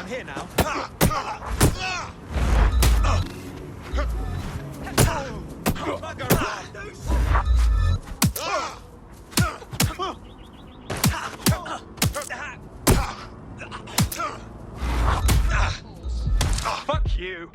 I'm here now. Fuck you.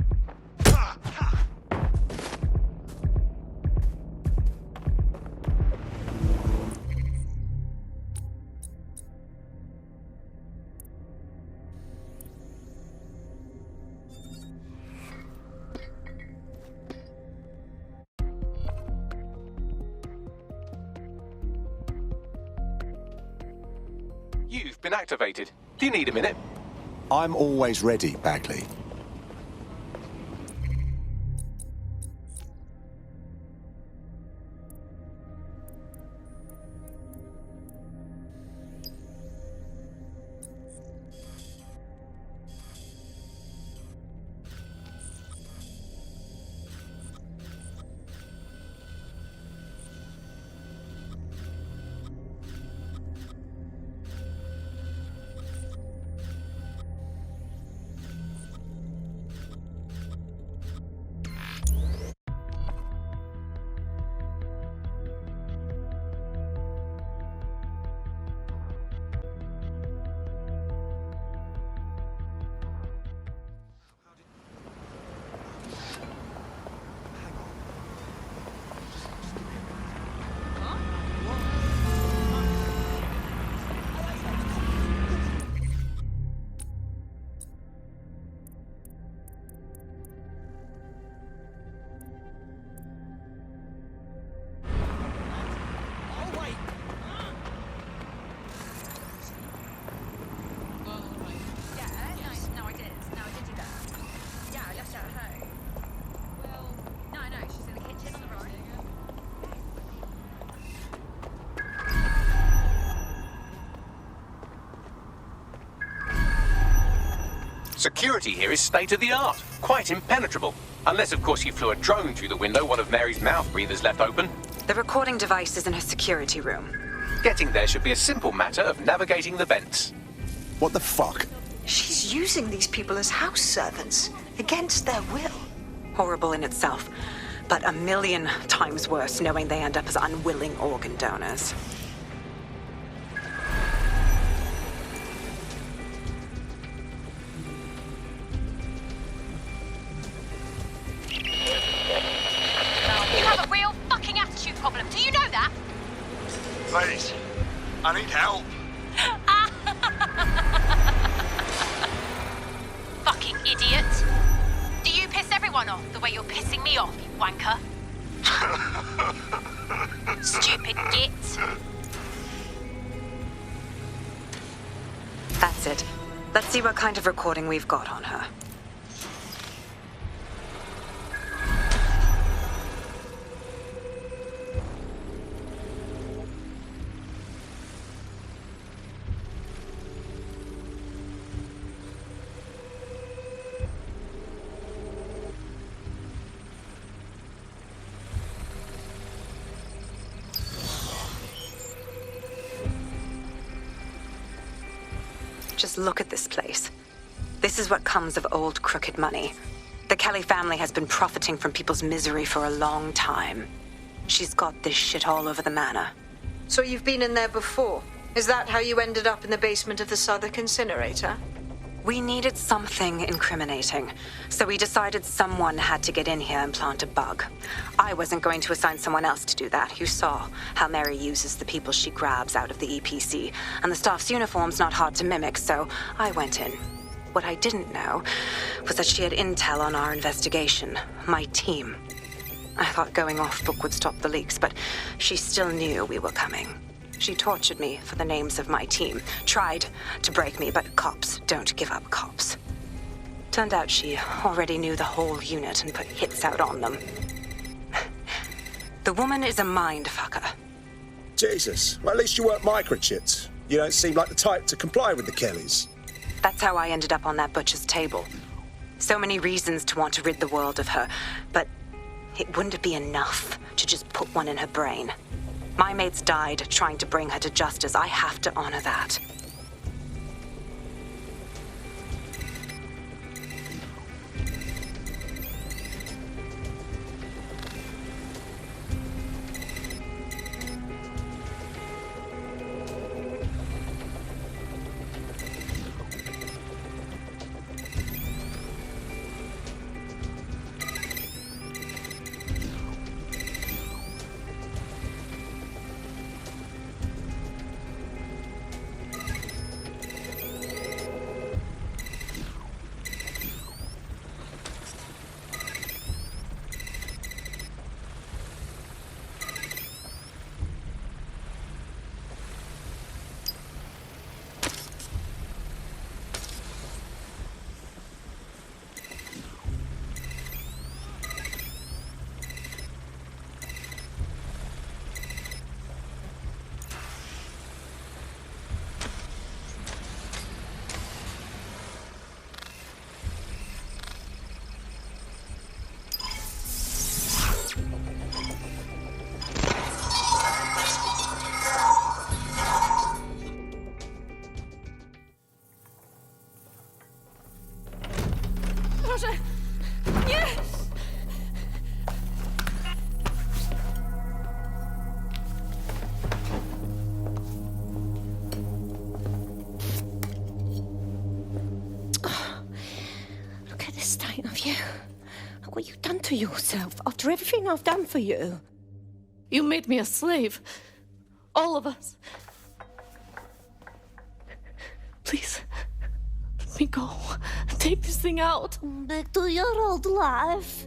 You've been activated. Do you need a minute? I'm always ready, Bagley. Security here is state-of-the-art, quite impenetrable. Unless, of course, you flew a drone through the window one of Mary's mouth breathers left open. The recording device is in her security room. Getting there should be a simple matter of navigating the vents. What the fuck? She's using these people as house servants, against their will. Horrible in itself, but a million times worse knowing they end up as unwilling organ donors. You have a real fucking attitude problem. Do you know that? Please, I need help. Fucking idiot. Do you piss everyone off the way you're pissing me off, you wanker? Stupid git. That's it. Let's see what kind of recording we've got on her. Just look at this place. This is what comes of old crooked money. The Kelly family has been profiting from people's misery for a long time. She's got this shit all over the manor. So you've been in there before? Is that how you ended up in the basement of the Southwark incinerator? We needed something incriminating, so we decided someone had to get in here and plant a bug. I wasn't going to assign someone else to do that. You saw how Mary uses the people she grabs out of the EPC, and the staff's uniform's not hard to mimic, so I went in. What I didn't know was that she had intel on our investigation, my team. I thought going off book would stop the leaks, but she still knew we were coming. She tortured me for the names of my team, tried to break me, but cops don't give up cops. Turned out she already knew the whole unit and put hits out on them. The woman is a mind fucker. Jesus. Well, at least you weren't microchipped. You don't seem like the type to comply with the Kellys. That's how I ended up on that butcher's table. So many reasons to want to rid the world of her, but it wouldn't be enough to just put one in her brain. My mates died trying to bring her to justice. I have to honor that. Boże! Nie! Look at the state of you. Look what you've done to yourself after everything I've done for you. You made me a slave. All of us. Please, let me go. Take this thing out. Back to your old life.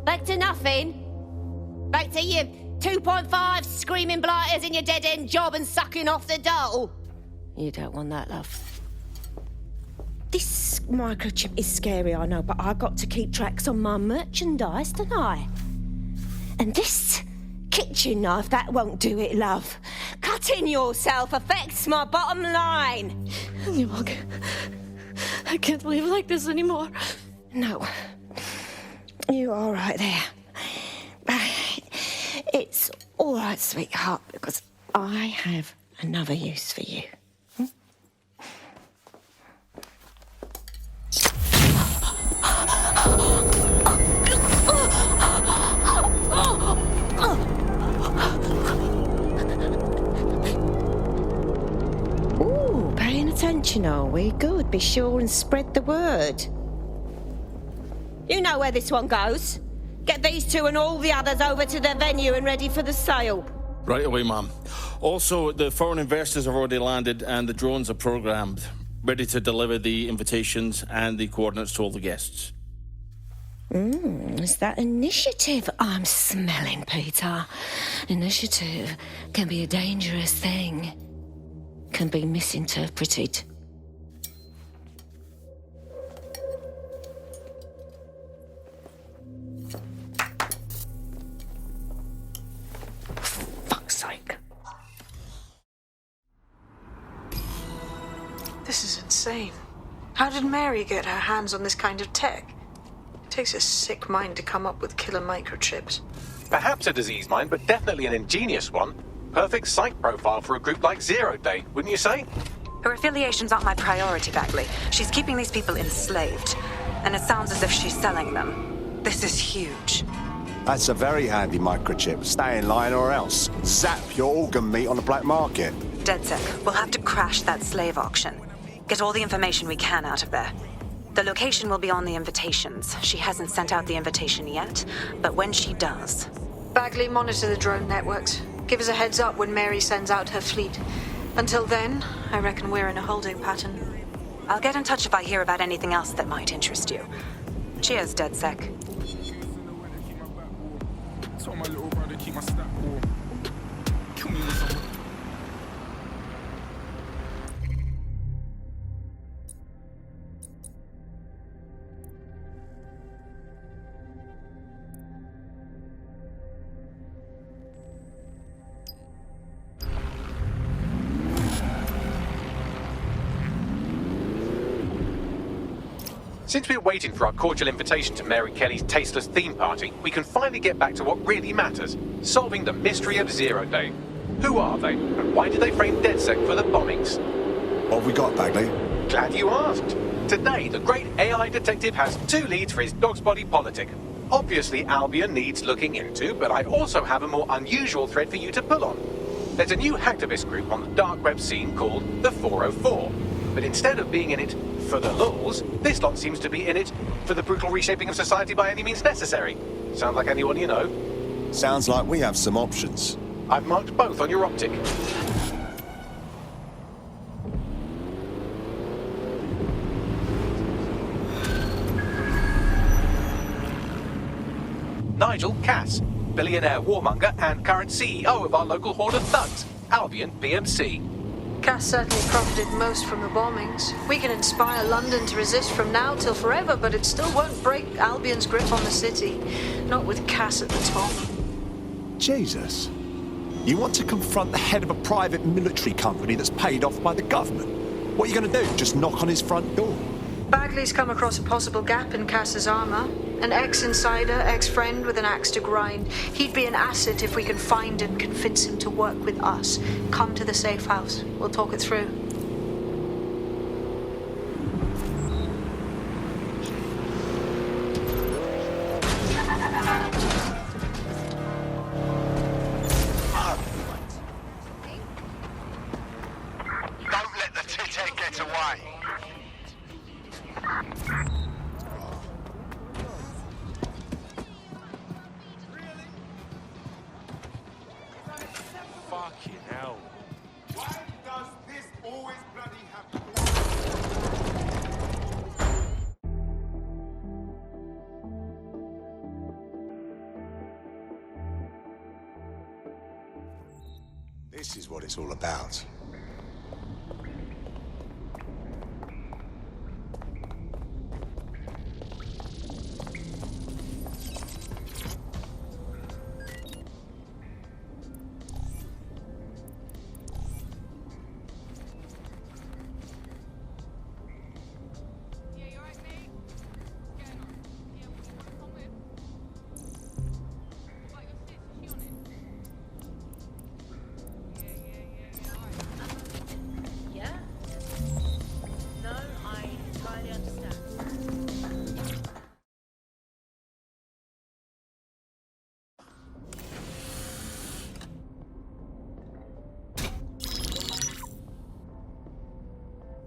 Back to nothing. Back to you 2.5 screaming blighters in your dead-end job and sucking off the dole. You don't want that, love. This microchip is scary, I know, but I got to keep tracks on my merchandise, don't I? And this kitchen knife, that won't do it, love. Cutting yourself affects my bottom line. I can't live like this anymore. No. You're all right there. It's all right, sweetheart, because I have another use for you. Ooh, paying attention, are we? Good. Be sure and spread the word. You know where this one goes. Get these two and all the others over to their venue and ready for the sale. Right away, Mum. Also, the foreign investors have already landed and the drones are programmed, ready to deliver the invitations and the coordinates to all the guests. Is that initiative I'm smelling, Peter? Initiative can be a dangerous thing. Can be misinterpreted. Fuck's sake. This is insane. How did Mary get her hands on this kind of tech? It takes a sick mind to come up with killer microchips. Perhaps a disease mind, but definitely an ingenious one. Perfect psych profile for a group like Zero Day, wouldn't you say? Her affiliations aren't my priority, Bagley. She's keeping these people enslaved. And it sounds as if she's selling them. This is huge. That's a very handy microchip. Stay in line or else. Zap your organ meat on the black market. DedSec, we'll have to crash that slave auction. Get all the information we can out of there. The location will be on the invitations. She hasn't sent out the invitation yet, but when she does... Bagley, monitor the drone networks. Give us a heads up when Mary sends out her fleet. Until then, I reckon we're in a holding pattern. I'll get in touch if I hear about anything else that might interest you. Cheers, DedSec. Since we're waiting for our cordial invitation to Mary Kelly's tasteless theme party, we can finally get back to what really matters, solving the mystery of Zero Day. Who are they, and why did they frame DedSec for the bombings? What have we got, Bagley? Glad you asked. Today, the great AI detective has 2 leads for his dog's body politic. Obviously, Albion needs looking into, but I also have a more unusual thread for you to pull on. There's a new hacktivist group on the dark web scene called the 404. But instead of being in it for the lulz, this lot seems to be in it for the brutal reshaping of society by any means necessary. Sound like anyone you know? Sounds like we have some options. I've marked both on your optic. Nigel Cass, billionaire warmonger and current CEO of our local horde of thugs, Albion PMC. Cass certainly profited most from the bombings. We can inspire London to resist from now till forever, but it still won't break Albion's grip on the city. Not with Cass at the top. Jesus. You want to confront the head of a private military company that's paid off by the government? What are you going to do? Just knock on his front door? Bagley's come across a possible gap in Cass's armor. An ex-insider, ex-friend with an axe to grind. He'd be an asset if we can find and convince him to work with us. Come to the safe house. We'll talk it through. This is what it's all about.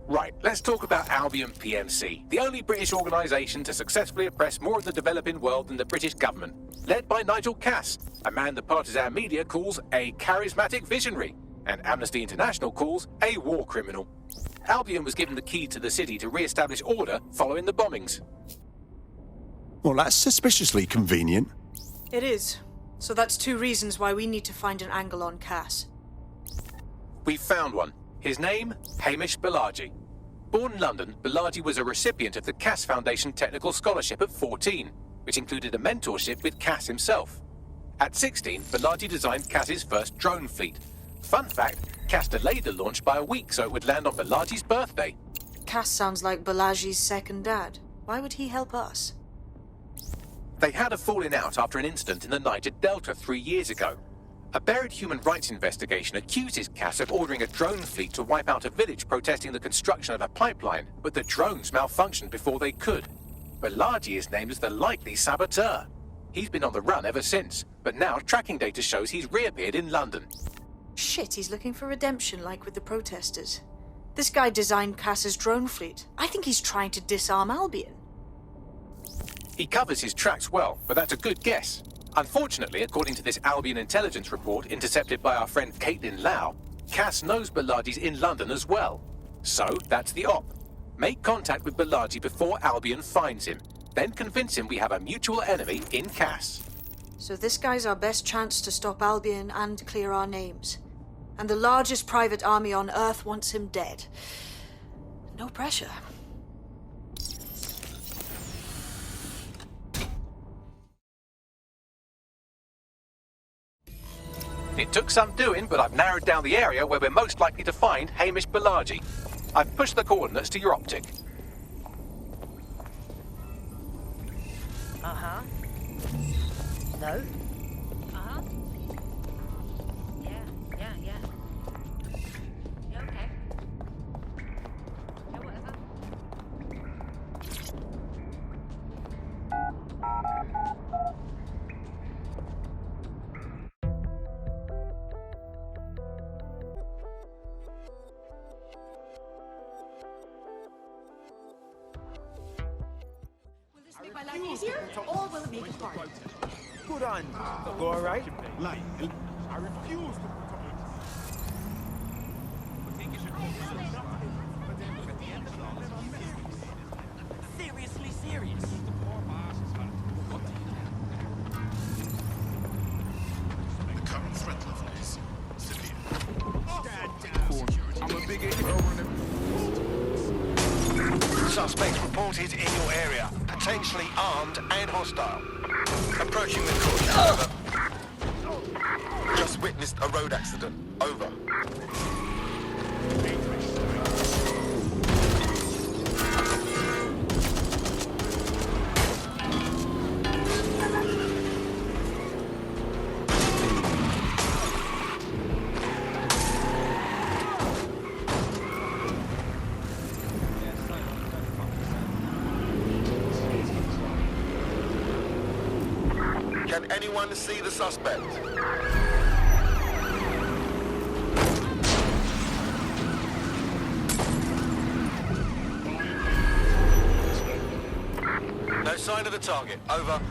Right, let's talk about Albion PMC, the only British organisation to successfully oppress more of the developing world than the British government, led by Nigel Cass, a man the partisan media calls a charismatic visionary, and Amnesty International calls a war criminal. Albion was given the key to the city to re-establish order following the bombings. Well, that's suspiciously convenient. It is. So that's 2 reasons why we need to find an angle on Cass. We've found one. His name, Hamish Balaji. Born in London, Balaji was a recipient of the Cass Foundation Technical Scholarship at 14, which included a mentorship with Cass himself. At 16, Balaji designed Cass's first drone fleet. Fun fact, Cass delayed the launch by a week so it would land on Balaji's birthday. Cass sounds like Balaji's second dad. Why would he help us? They had a falling out after an incident in the Niger Delta 3 years ago. A buried human rights investigation accuses Cass of ordering a drone fleet to wipe out a village protesting the construction of a pipeline, but the drones malfunctioned before they could. Balaji is named as the likely saboteur. He's been on the run ever since, but now tracking data shows he's reappeared in London. Shit, he's looking for redemption like with the protesters. This guy designed Cass's drone fleet. I think he's trying to disarm Albion. He covers his tracks well, but that's a good guess. Unfortunately, according to this Albion intelligence report intercepted by our friend Caitlin Lau, Cass knows Balaji's in London as well. So, that's the op. Make contact with Balaji before Albion finds him. Then convince him we have a mutual enemy in Cass. So this guy's our best chance to stop Albion and clear our names. And the largest private army on Earth wants him dead. No pressure. It took some doing, but I've narrowed down the area where we're most likely to find Hamish Balaji. I've pushed the coordinates to your optic. Uh-huh. No? Uh-huh. Yeah. You okay? Yeah, whatever. Make my life easier, or will it make it harder? Good on. Go all right? Like, I refuse to put up Seriously serious. The current threat level is severe. stand down. I'm a big idiot. Suspects reported in your area. Potentially armed and hostile. Approaching with caution. Over. Just witnessed a road accident. Over. Can anyone see the suspect? No sign of the target. Over.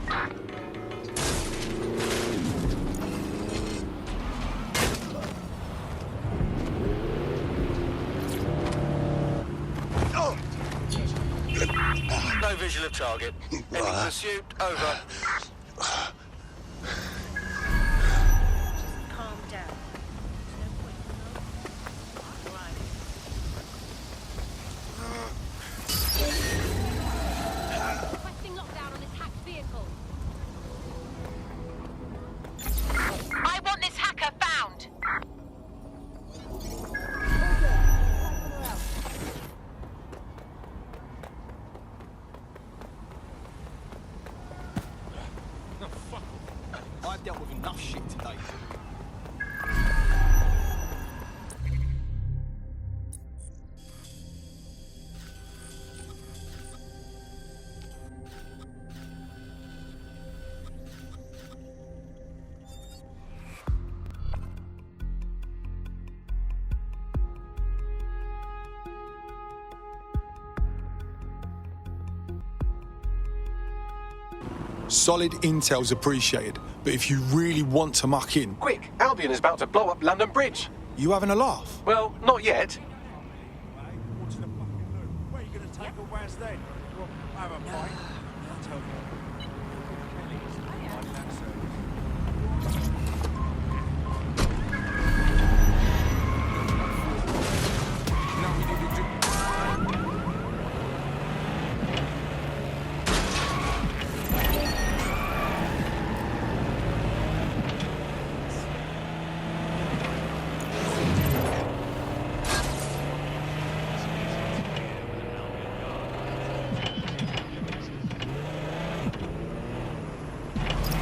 No visual of target. Any pursuit? Over. Calm down. There's no point I've dealt with enough shit today. Solid intel's appreciated, but if you really want to muck in... Quick, Albion is about to blow up London Bridge. You having a laugh? Well, not yet. Where are you going to take a Waz then? Well, have a pint. I'll tell you.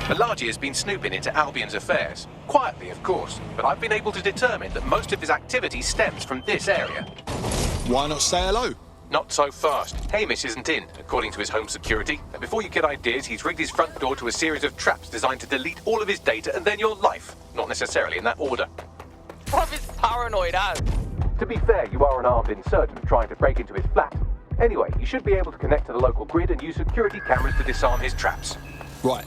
Malaji has been snooping into Albion's affairs. Quietly, of course, but I've been able to determine that most of his activity stems from this area. Why not say hello? Not so fast. Hamish isn't in, according to his home security. And before you get ideas, he's rigged his front door to a series of traps designed to delete all of his data and then your life. Not necessarily in that order. What is paranoid as? To be fair, you are an armed insurgent trying to break into his flat. Anyway, you should be able to connect to the local grid and use security cameras to disarm his traps. Right.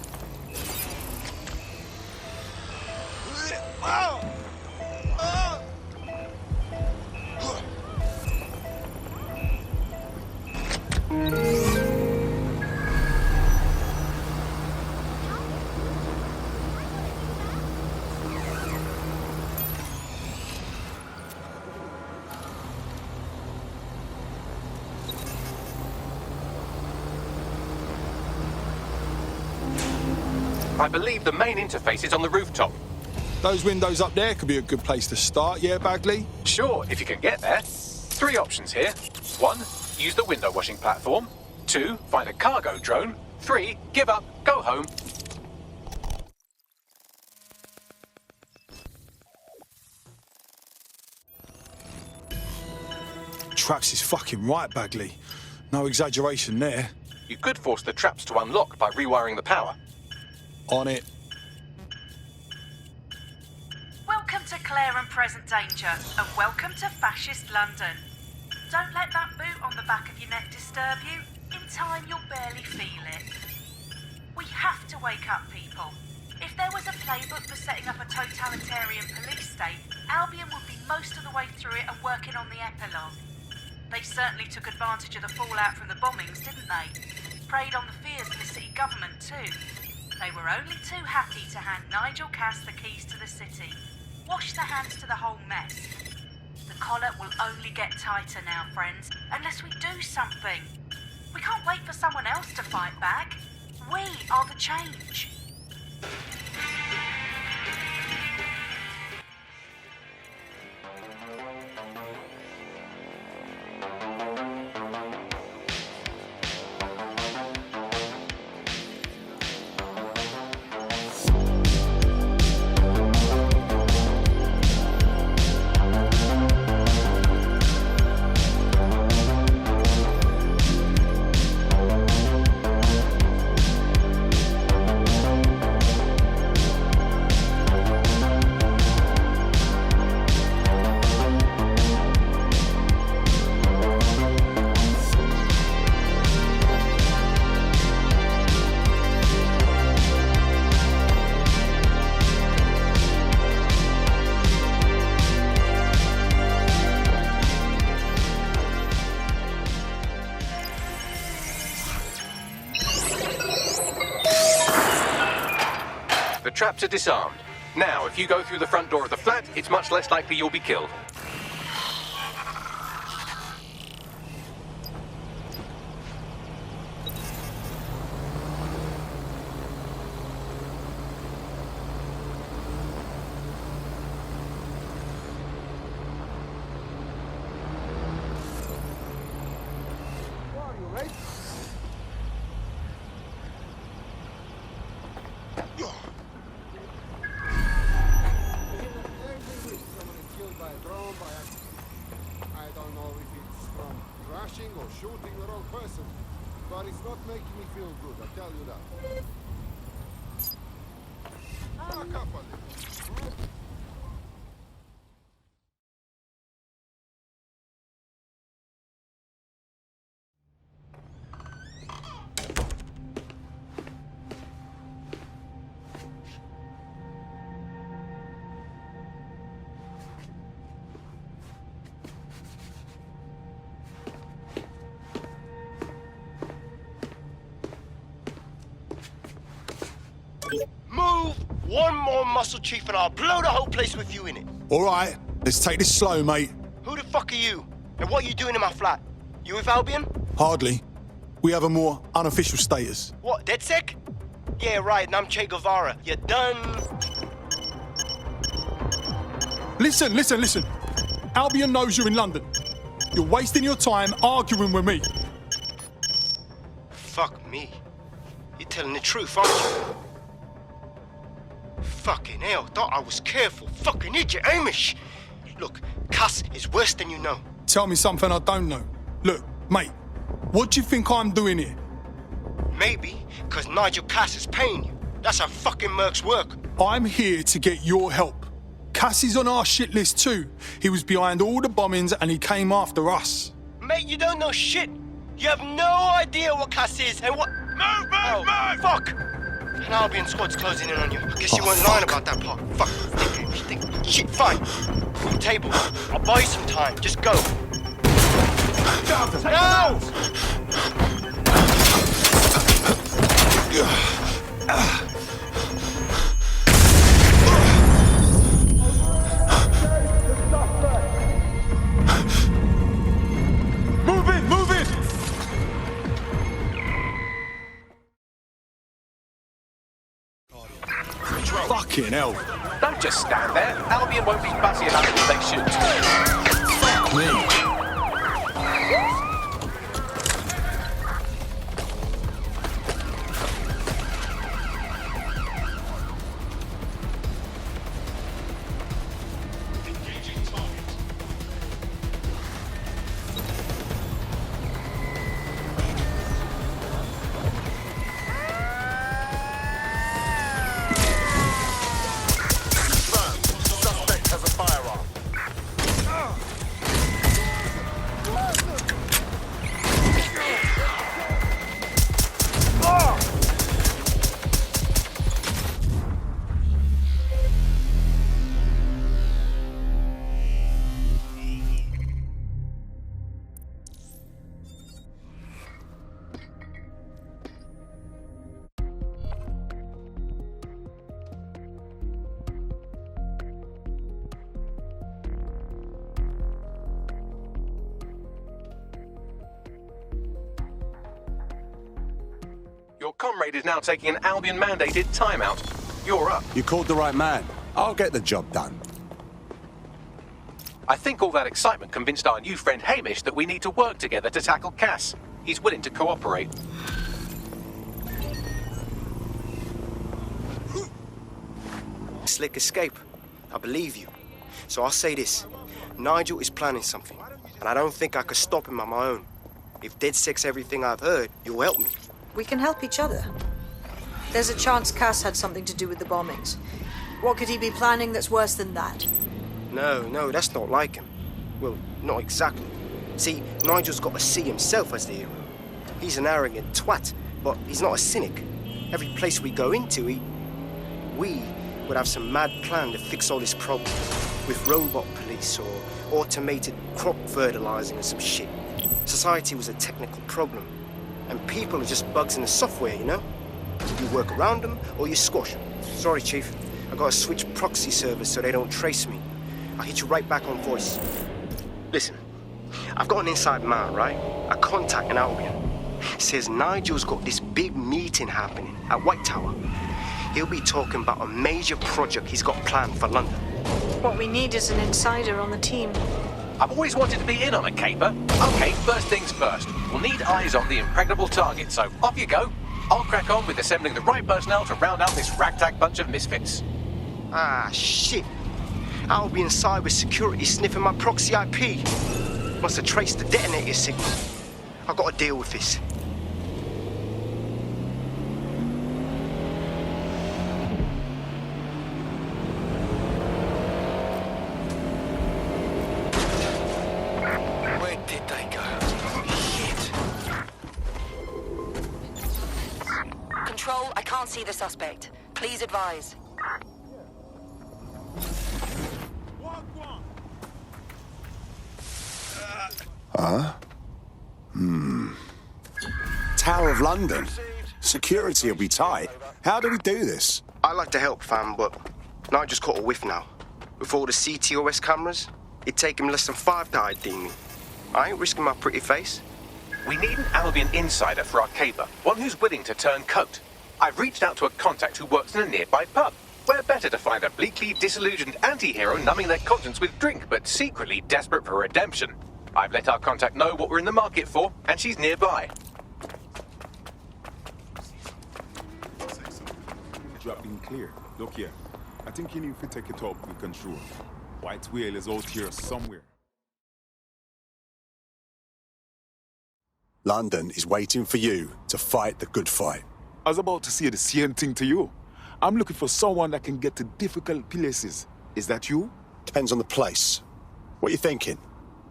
I believe the main interface is on the rooftop. Those windows up there could be a good place to start, yeah, Bagley? Sure, if you can get there. 3 options here. 1, use the window washing platform. 2, find a cargo drone. 3, give up, go home. Traps is fucking right, Bagley. No exaggeration there. You could force the traps to unlock by rewiring the power. On it. Welcome to Claire and Present Danger, and welcome to Fascist London. Don't let that boot on the back of your neck disturb you. In time, you'll barely feel it. We have to wake up, people. If there was a playbook for setting up a totalitarian police state, Albion would be most of the way through it and working on the epilogue. They certainly took advantage of the fallout from the bombings, didn't they? Preyed on the fears of the city government, too. They were only too happy to hand Nigel Cass the keys to the city. Wash their hands to the whole mess. The collar will only get tighter now, friends, unless we do something. We can't wait for someone else to fight back. We are the change. The traps are disarmed. Now, if you go through the front door of the flat, it's much less likely you'll be killed. punching or shooting the wrong person, but it's not making me feel good, I tell you that. Back up a little. Move one more muscle, Chief, and I'll blow the whole place with you in it. All right, let's take this slow, mate. Who the fuck are you? And what are you doing in my flat? You with Albion? Hardly. We have a more unofficial status. What, DedSec? Yeah, right, and I'm Che Guevara. You done? Listen. Albion knows you're in London. You're wasting your time arguing with me. Fuck me. You're telling the truth, aren't you? Fucking hell, thought I was careful. Fucking idiot, Amish. Look, Cass is worse than you know. Tell me something I don't know. Look, mate, what do you think I'm doing here? Maybe, because Nigel Cass is paying you. That's how fucking mercs work. I'm here to get your help. Cass is on our shit list too. He was behind all the bombings and he came after us. Mate, you don't know shit. You have no idea what Cass is and what... Move! Fuck! An Albion squad's closing in on you. I guess you weren't lying about that part. Fuck. Think. Shit, fine. Full table. I'll buy you some time. Just go. No! Move it! Fucking hell. Don't just stand there. Albion won't be fussy enough if they shoot. Fuck me. Your comrade is now taking an Albion-mandated timeout. You're up. You called the right man. I'll get the job done. I think all that excitement convinced our new friend Hamish that we need to work together to tackle Cass. He's willing to cooperate. Slick escape. I believe you. So I'll say this. Nigel is planning something, and I don't think I could stop him on my own. If DedSec's everything I've heard, you'll help me. We can help each other. There's a chance Cass had something to do with the bombings. What could he be planning that's worse than that? No, that's not like him. Well, not exactly. See, Nigel's got to see himself as the hero. He's an arrogant twat, but he's not a cynic. Every place we go into, we would have some mad plan to fix all this problem. With robot police or automated crop fertilizing and some shit. Society was a technical problem. And people are just bugs in the software, you know? You work around them or you squash them. Sorry, Chief. I gotta switch proxy servers so they don't trace me. I'll hit you right back on voice. Listen, I've got an inside man, right? A contact in Albion. Says Nigel's got this big meeting happening at White Tower. He'll be talking about a major project he's got planned for London. What we need is an insider on the team. I've always wanted to be in on a caper. Okay, first things first. We'll need eyes on the impregnable target, so off you go. I'll crack on with assembling the right personnel to round out this ragtag bunch of misfits. Ah, shit. Albion cybersecurity sniffing my proxy IP. Must have traced the detonator signal. I've got to deal with this. Where did they go? Shit. Control, I can't see the suspect. Please advise. Huh? Tower of London. Security will be tight. How do we do this? I'd like to help, fam, but I just caught a whiff now. With all the CTOS cameras, it'd take him less than 5 to ID me. I ain't risking my pretty face. We need an Albion insider for our caper, one who's willing to turn coat. I've reached out to a contact who works in a nearby pub. Where better to find a bleakly disillusioned anti-hero numbing their conscience with drink, but secretly desperate for redemption. I've let our contact know what we're in the market for, and she's nearby. Dropping clear. Look here. I think you need to take it up with control. White whale is out here somewhere. London is waiting for you to fight the good fight. I was about to say the same thing to you. I'm looking for someone that can get to difficult places. Is that you? Depends on the place. What are you thinking?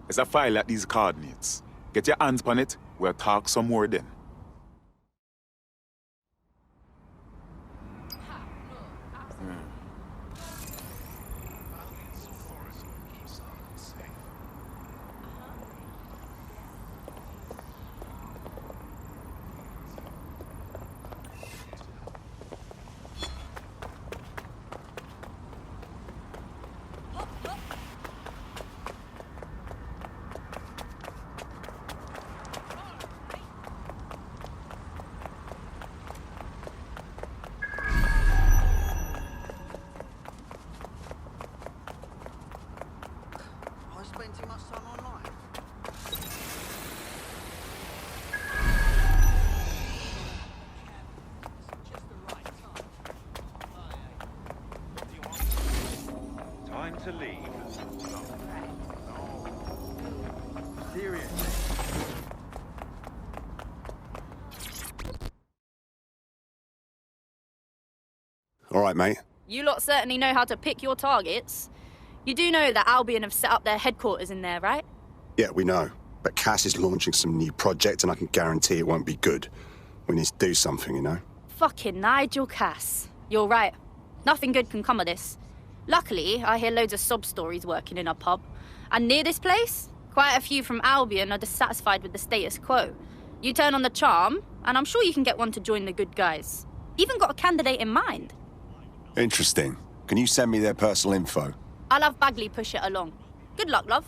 There's a file at these coordinates. Get your hands on it. We'll talk some more then. Time to leave. Seriously. All right, mate. You lot certainly know how to pick your targets. You do know that Albion have set up their headquarters in there, right? Yeah, we know. But Cass is launching some new project, and I can guarantee it won't be good. We need to do something, you know? Fucking Nigel Cass. You're right. Nothing good can come of this. Luckily, I hear loads of sob stories working in our pub. And near this place, quite a few from Albion are dissatisfied with the status quo. You turn on the charm, and I'm sure you can get one to join the good guys. Even got a candidate in mind. Interesting. Can you send me their personal info? I'll have Bagley push it along. Good luck, love.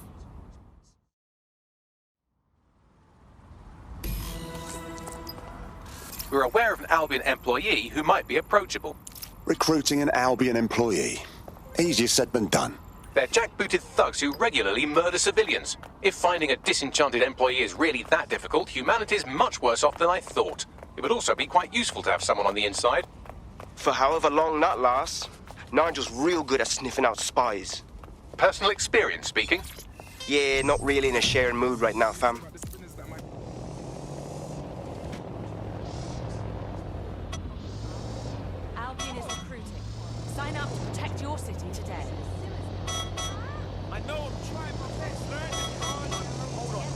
We're aware of an Albion employee who might be approachable. Recruiting an Albion employee. Easier said than done. They're jackbooted thugs who regularly murder civilians. If finding a disenchanted employee is really that difficult, humanity's much worse off than I thought. It would also be quite useful to have someone on the inside. For however long that lasts, Nigel's real good at sniffing out spies. Personal experience speaking? Yeah, not really in a sharing mood right now, fam. Albion is recruiting. Sign up to protect your city today. I know I'm trying my best, man. Hold on.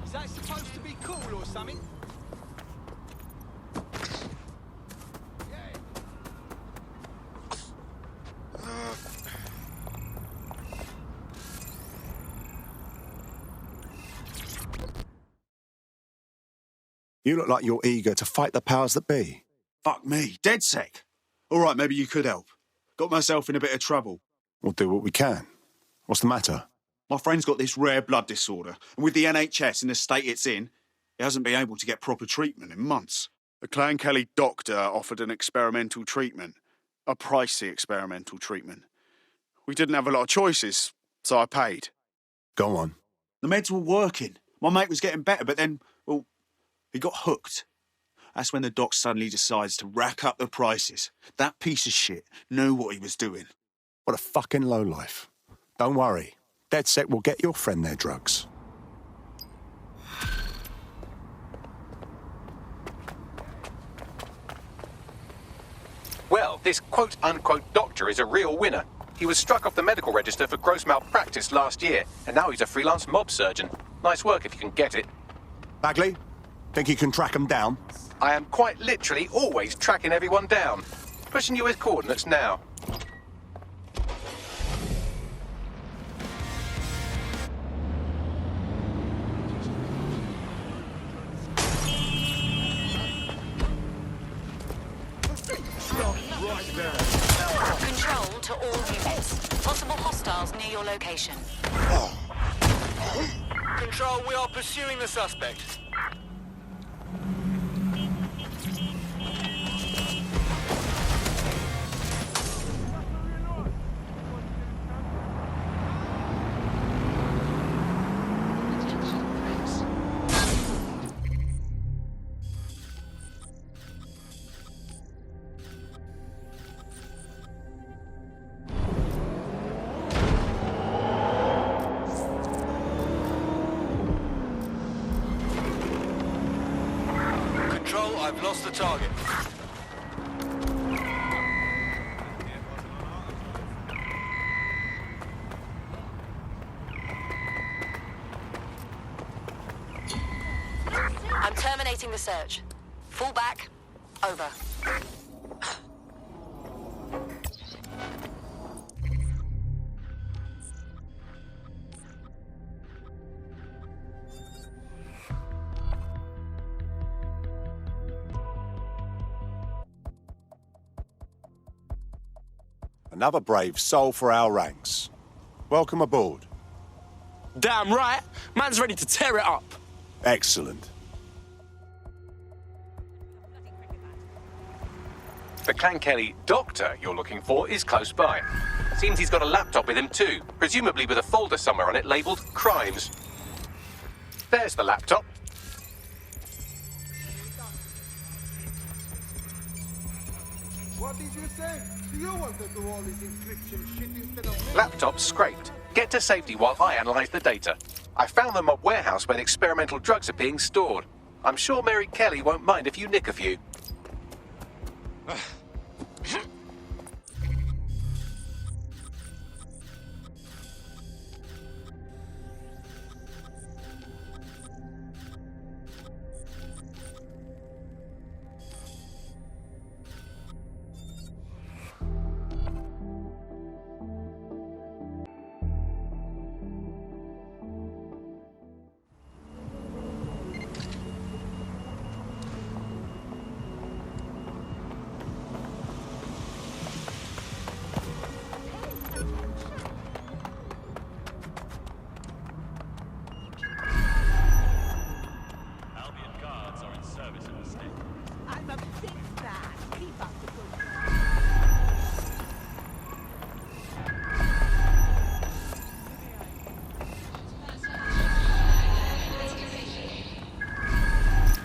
Is that supposed to be cool or something? You look like you're eager to fight the powers that be. Fuck me, dead sec. All right, maybe you could help. Got myself in a bit of trouble. We'll do what we can. What's the matter? My friend's got this rare blood disorder, and with the NHS in the state it's in, he hasn't been able to get proper treatment in months. The Clan Kelly doctor offered an experimental treatment, a pricey experimental treatment. We didn't have a lot of choices, so I paid. Go on. The meds were working. My mate was getting better, but then, well, he got hooked. That's when the doc suddenly decides to rack up the prices. That piece of shit knew what he was doing. What a fucking lowlife. Don't worry. DedSec will get your friend their drugs. Well, this quote-unquote doctor is a real winner. He was struck off the medical register for gross malpractice last year, and now he's a freelance mob surgeon. Nice work if you can get it. Bagley, think you can track them down? I am quite literally always tracking everyone down. Pushing you his coordinates now. Control to all units. Possible hostiles near your location. Control, we are pursuing the suspect. I've lost the target. I'm terminating the search. Fall back. Over. Another brave soul for our ranks. Welcome aboard. Damn right. Man's ready to tear it up. Excellent. The Clan Kelly doctor you're looking for is close by. Seems he's got a laptop with him too, presumably with a folder somewhere on it labelled Crimes. There's the laptop. What did you say? Do you want to do all this encryption shit instead of me? Laptop scraped. Get to safety while I analyse the data. I found the mob warehouse where the experimental drugs are being stored. I'm sure Mary Kelly won't mind if you nick a few.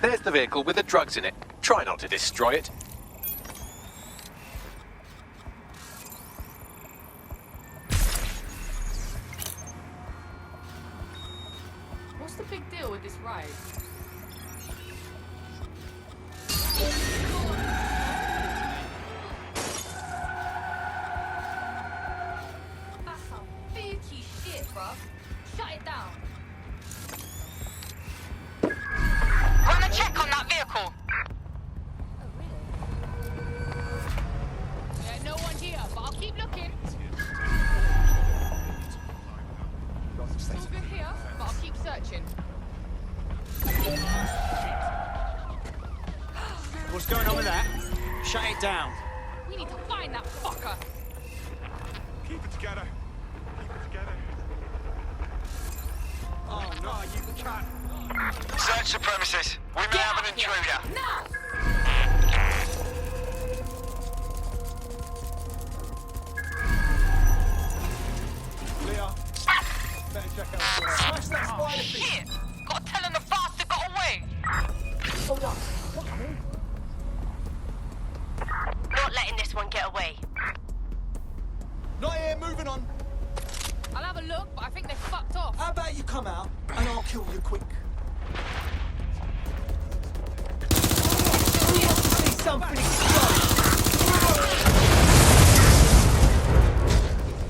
There's the vehicle with the drugs in it. Try not to destroy it. What's the big deal with this ride? That's some booty shit, bruv. Shut it down. Run a check on that vehicle. Yeah, no one here, but I'll keep looking. Still good here, but I'll keep searching. What's going on with that? Shut it down. We need to find that fucker. Keep it together. Keep it together. Oh no, you can't. Search the premises. We may have an intruder. Now! Leah, better check out. Smash that spider thing. Shit! Gotta tell him the bastard got away. Hold up. What's coming? Not letting this one get away. Not here, moving on. I'll have come out and I'll kill you quick. Who wants to see something explode?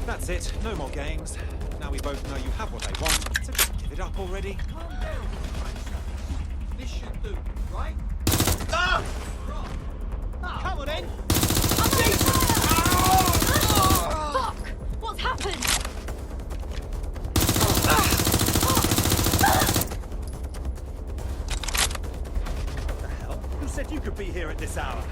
That's it. No more games. Now we both know you have what I want, so just give it up already. Calm down. This should do, right? Come on in. Fuck! What's happened? What the hell? Who said you could be here at this hour?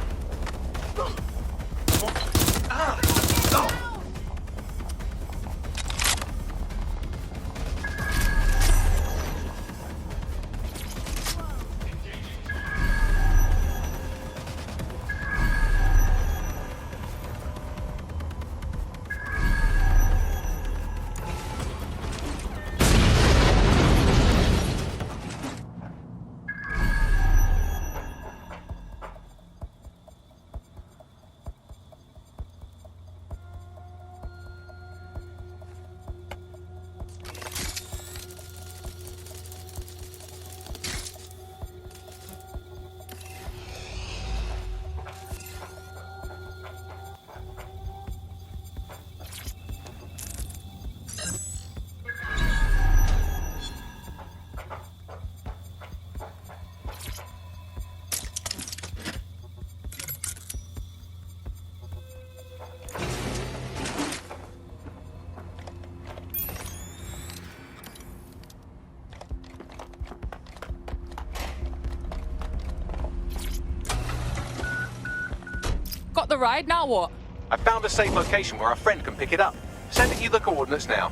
Got the ride, now what? I found a safe location where our friend can pick it up. Sending you the coordinates now.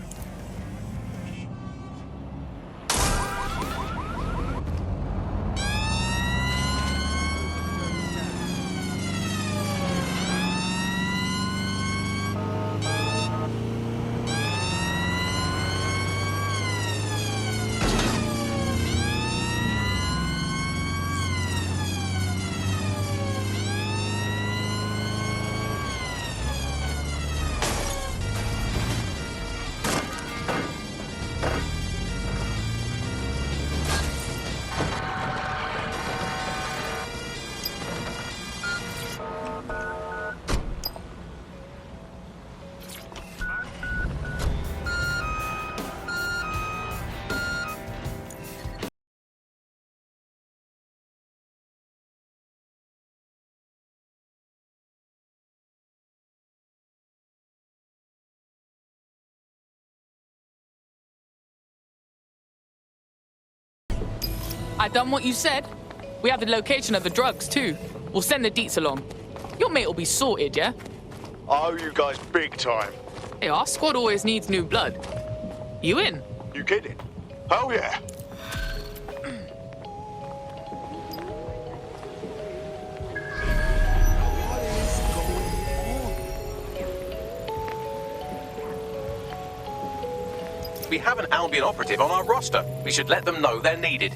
I done what you said. We have the location of the drugs, too. We'll send the deets along. Your mate will be sorted, yeah? I owe you guys big time. Hey, our squad always needs new blood. You in? You kidding? Oh yeah. We have an Albion operative on our roster. We should let them know they're needed.